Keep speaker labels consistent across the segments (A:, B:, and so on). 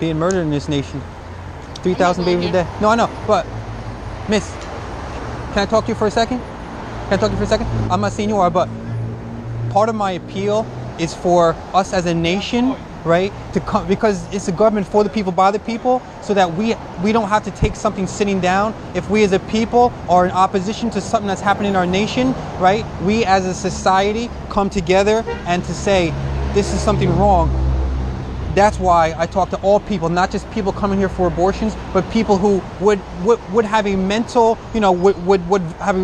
A: being murdered in this nation. 3,000 babies a day. No, I know, but Miss, can I talk to you for a second? I'm not saying you are, but part of my appeal is for us as a nation, right, to come, because it's a government for the people, by the people, so that we don't have to take something sitting down. If we as a people are in opposition to something that's happening in our nation, right, we as a society come together and to say, this is something wrong. That's why I talk to all people, not just people coming here for abortions, but people who would have a mental, would have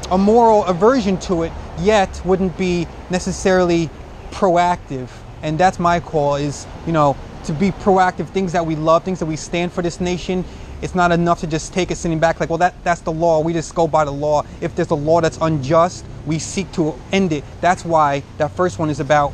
A: a moral aversion to it, yet wouldn't be necessarily proactive. And that's my call, is, to be proactive, things that we love, things that we stand for this nation. It's not enough to just take it sitting back like, well, that's the law. We just go by the law. If there's a law that's unjust, we seek to end it. That's why that first one is about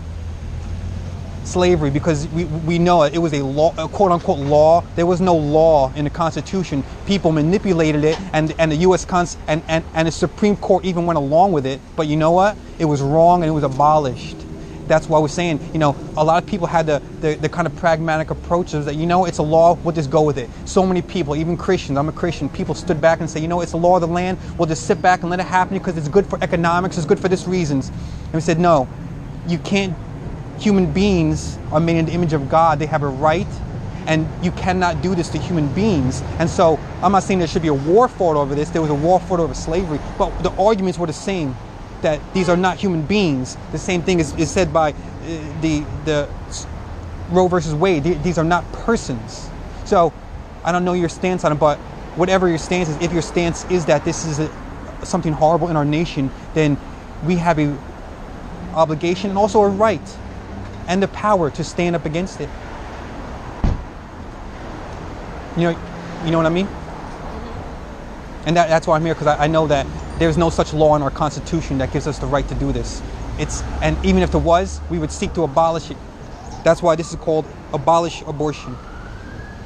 A: slavery, because we know it was a law, a quote unquote law. There was no law in the Constitution. People manipulated it, and the U.S. and the Supreme Court even went along with it. But you know what? It was wrong and it was abolished. That's why we're saying, a lot of people had the kind of pragmatic approach of that, it's a law, we'll just go with it. So many people, even Christians, I'm a Christian, people stood back and say, it's a law of the land, we'll just sit back and let it happen because it's good for economics, it's good for this reasons. And we said, no, you can't. Human beings are made in the image of God. They have a right, and you cannot do this to human beings. And so I'm not saying there should be a war fought over this. There was a war fought over slavery, but the arguments were the same, that these are not human beings. The same thing is said by the Roe versus Wade. These are not persons. So I don't know your stance on it, but whatever your stance is, if your stance is that this is something horrible in our nation, then we have a obligation and also a right and the power to stand up against it. You know what I mean? And that's why I'm here, because I know that there's no such law in our Constitution that gives us the right to do this. And even if there was, we would seek to abolish it. That's why this is called abolish abortion.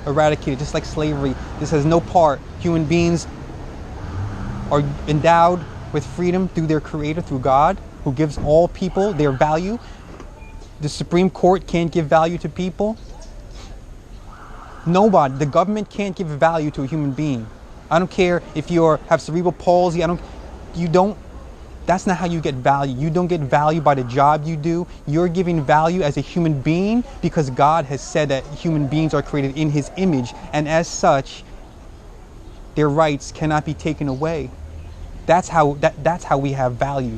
A: Eradicate it, just like slavery. This has no part. Human beings are endowed with freedom through their Creator, through God, who gives all people their value. The Supreme Court can't give value to people. Nobody. The government can't give value to a human being. I don't care if you have cerebral palsy. That's not how you get value. You don't get value by the job you do. You're giving value as a human being because God has said that human beings are created in His image, and as such, their rights cannot be taken away. That's how we have value.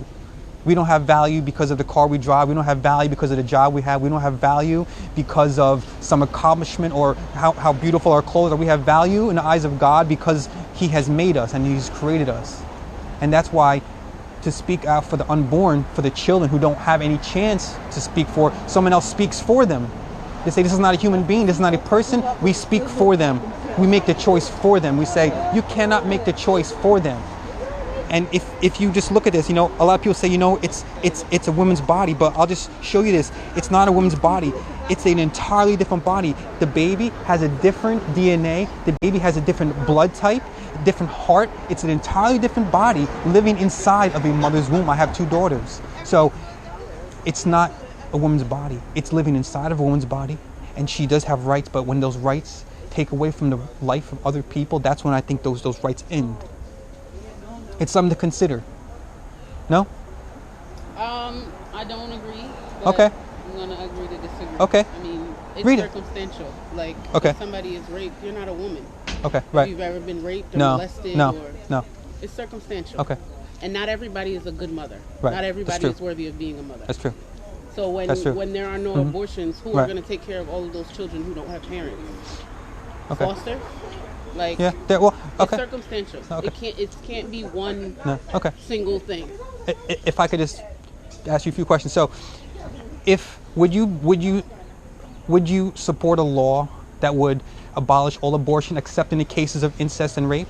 A: We don't have value because of the car we drive. We don't have value because of the job we have. We don't have value because of some accomplishment or how beautiful our clothes are. We have value in the eyes of God because He has made us and He's created us. And that's why to speak out for the unborn, for the children who don't have any chance to speak for, someone else speaks for them. They say, this is not a human being, this is not a person. We speak for them. We make the choice for them. We say, you cannot make the choice for them. And if you just look at this, a lot of people say, it's a woman's body, but I'll just show you this. It's not a woman's body. It's an entirely different body. The baby has a different DNA. The baby has a different blood type, a different heart. It's an entirely different body living inside of a mother's womb. I have 2 daughters. So it's not a woman's body. It's living inside of a woman's body. And she does have rights, but when those rights take away from the life of other people, that's when I think those rights end. It's something to consider. No?
B: I don't agree. But
A: okay.
B: I'm going to agree to disagree.
A: Okay.
B: I mean, it's
A: Read
B: circumstantial. Like,
A: okay.
B: If somebody is raped, you're not a woman.
A: Okay, right.
B: If you've ever been raped or molested.
A: No.
B: It's circumstantial.
A: Okay.
B: And not everybody is a good mother.
A: Right.
B: Not everybody is worthy of being a mother.
A: That's true.
B: So when there are no abortions, who are going to take care of all of those children who don't have parents?
A: Okay.
B: Foster? Like,
A: yeah,
B: it's circumstantial.
A: Okay.
B: It can't be one single thing.
A: If I could just ask you a few questions. So, would you support a law that would abolish all abortion except in the cases of incest and rape?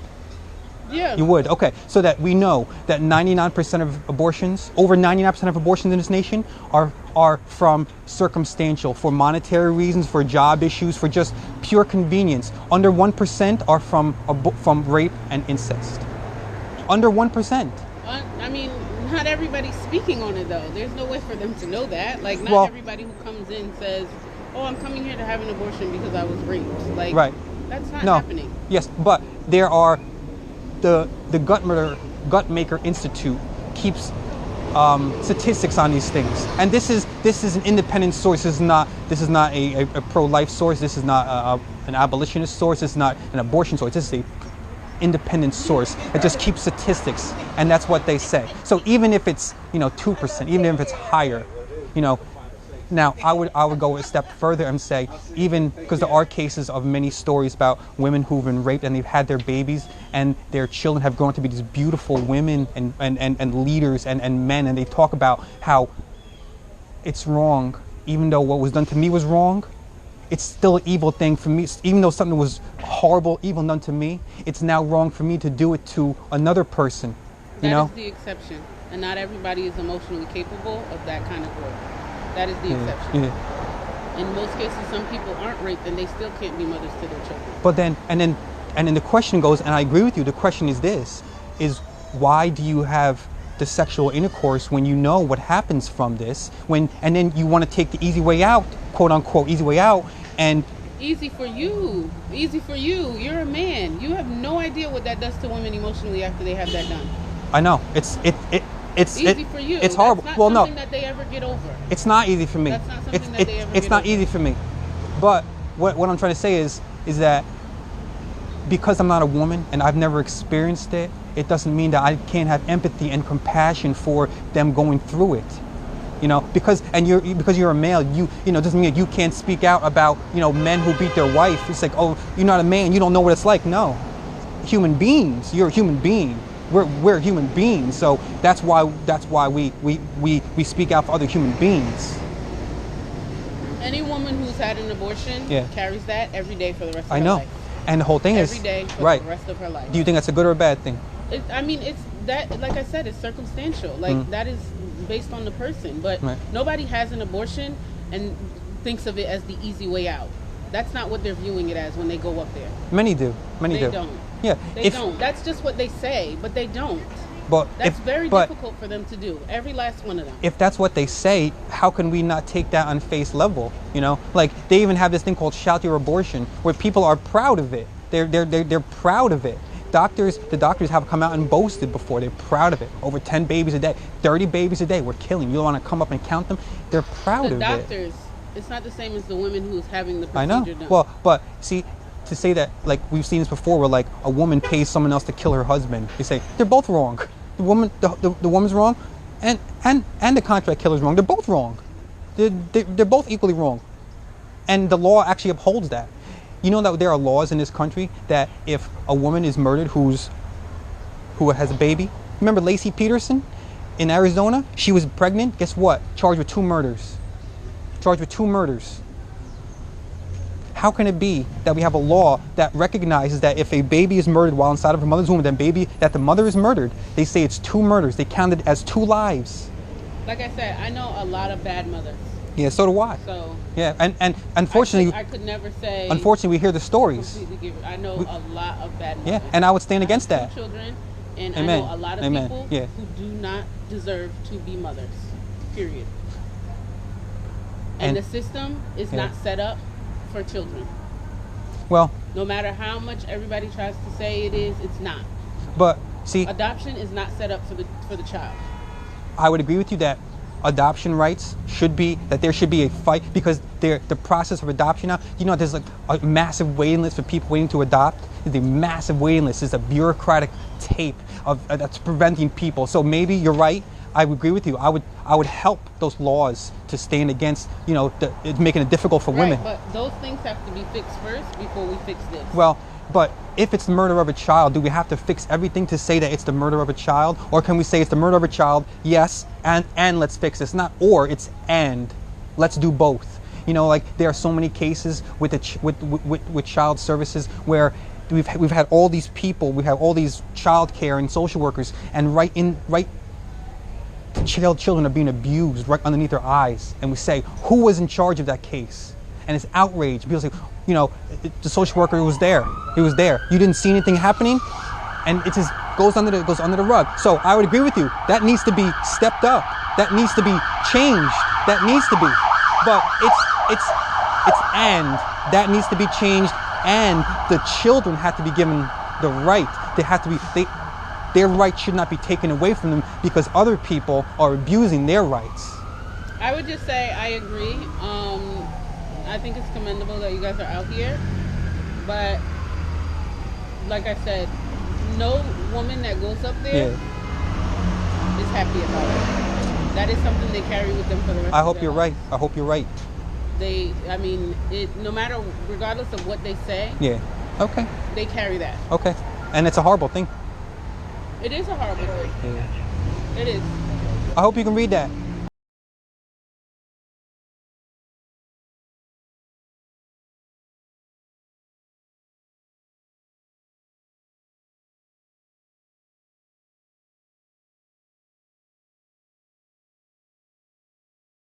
B: Yeah.
A: You would? Okay. So that we know that 99% of abortions, over 99% of abortions in this nation are from circumstantial, for monetary reasons, for job issues, for just pure convenience. Under 1% are from rape and incest. Under 1%.
B: I mean, not everybody's speaking on it though. There's no way for them to know that. Like, not everybody who comes in says, oh, I'm coming here to have an abortion because I was raped. Like,
A: Right.
B: that's not
A: No.
B: happening.
A: Yes, but there are the Guttmaker Institute keeps statistics on these things, and this is an independent source. This is not a pro-life source. This is not an abolitionist source. This is not an abortion source. This is a independent source that just keeps statistics, and that's what they say. So even if it's 2%, even if it's higher, now I would go a step further and say, even because there are cases of many stories about women who've been raped and they've had their babies and their children have grown to be these beautiful women and leaders and men, and they talk about how it's wrong, even though what was done to me was wrong. It's still an evil thing for me. Even though something was horrible, evil done to me, it's now wrong for me to do it to another person.
B: That is the exception. And not everybody is emotionally capable of that kind of growth. That is the exception.
A: Yeah.
B: In most cases, some people aren't raped and they still can't be mothers to their children.
A: But then the question goes, and I agree with you, the question is this, is why do you have the sexual intercourse when you know what happens from this, and then you want to take the easy way out, quote unquote, easy way out, and
B: easy for you. You're a man. You have no idea what that does to women emotionally after they have that done.
A: I know it's
B: easy for you.
A: It's horrible.
B: That's not
A: well,
B: something
A: no,
B: that they ever get over.
A: it's not easy for me.
B: That's not something that they ever
A: It's
B: get
A: not
B: over.
A: easy for me. But what I'm trying to say is that because I'm not a woman and I've never experienced it, it doesn't mean that I can't have empathy and compassion for them going through it. Because you're a male, doesn't mean that you can't speak out about, men who beat their wife. It's like, oh, you're not a man, you don't know what it's like. No. Human beings, you're a human being. We're human beings, so that's why we speak out for other human beings.
B: Any woman who's had an abortion carries that every day for the rest of her life.
A: And the whole thing
B: every
A: is
B: day for
A: right.
B: the rest of her life.
A: Do you think that's a good or a bad thing?
B: It's that, like I said, it's circumstantial. Like that is based on the person, but nobody has an abortion and thinks of it as the easy way out. That's not what they're viewing it as when they go up there.
A: Many do.
B: They don't.
A: Yeah.
B: They don't. That's just what they say, but they don't.
A: But
B: that's very difficult for them to do. Every last one of them.
A: If that's what they say, how can we not take that on face level? Like they even have this thing called Shout Your Abortion, where people are proud of it. They're proud of it. The doctors have come out and boasted before. They're proud of it. Over 10 babies a day, 30 babies a day. We're killing. You don't want to come up and count them. They're proud of it.
B: The doctors. It's not the same as the women who's having the procedure
A: I know.
B: done.
A: Well, but see, to say that, like we've seen this before, where like a woman pays someone else to kill her husband, they say they're both wrong. The woman's wrong, and the contract killer's wrong. They're both wrong. They're both equally wrong, and the law actually upholds that. You know that there are laws in this country that if a woman is murdered who has a baby, remember Lacey Peterson in Arizona? She was pregnant. Guess what? Charged with 2 murders. How can it be that we have a law that recognizes that if a baby is murdered while inside of her mother's womb, that the mother is murdered, they say it's 2 murders. They count it as 2 lives.
B: Like I said, I know a lot of bad mothers.
A: Yeah, so do I.
B: So
A: yeah, and unfortunately,
B: I could never say.
A: Unfortunately, we hear the stories.
B: I know a lot of bad mothers.
A: Yeah, and I would stand against that.
B: Children, and
A: Amen.
B: I know a lot of
A: Amen.
B: people who do not deserve to be mothers. Period. And the system is not set up for children.
A: Well,
B: no matter how much everybody tries to say it is, it's not.
A: But see,
B: adoption is not set up for the child.
A: I would agree with you that adoption rights there should be a fight, because the process of adoption now, there's like a massive waiting list for people waiting to adopt. There's a massive waiting list. There's a bureaucratic tape of that's preventing people. So maybe you're right. I would agree with you. I would help those laws to stand against, it's making it difficult for women.
B: But those things have to be fixed first before we fix this.
A: Well, but if it's the murder of a child, do we have to fix everything to say that it's the murder of a child? Or can we say it's the murder of a child, yes, and let's fix this? Not or, it's and. Let's do both. Like there are so many cases with child services where we've had all these people, we have all these child care and social workers, and children are being abused right underneath their eyes, and we say, who was in charge of that case? And it's outrage. People say, the social worker was there. He was there. You didn't see anything happening, and it just goes under the rug. So I would agree with you. That needs to be stepped up. That needs to be changed. That needs to be. But It's and. That needs to be changed, and the children have to be given the right. They have to be, their rights should not be taken away from them because other people are abusing their rights.
B: I would just say I agree. I think it's commendable that you guys are out here. But like I said, no woman that goes up there is happy about it. That is something they carry with them for the rest of their life.
A: I hope you're right. I hope you're right.
B: No matter, regardless of what they say.
A: Yeah. Okay.
B: They carry that.
A: Okay. And it's a horrible thing.
B: It is a horrible thing.
A: Yeah.
B: It is.
A: I hope you can read that.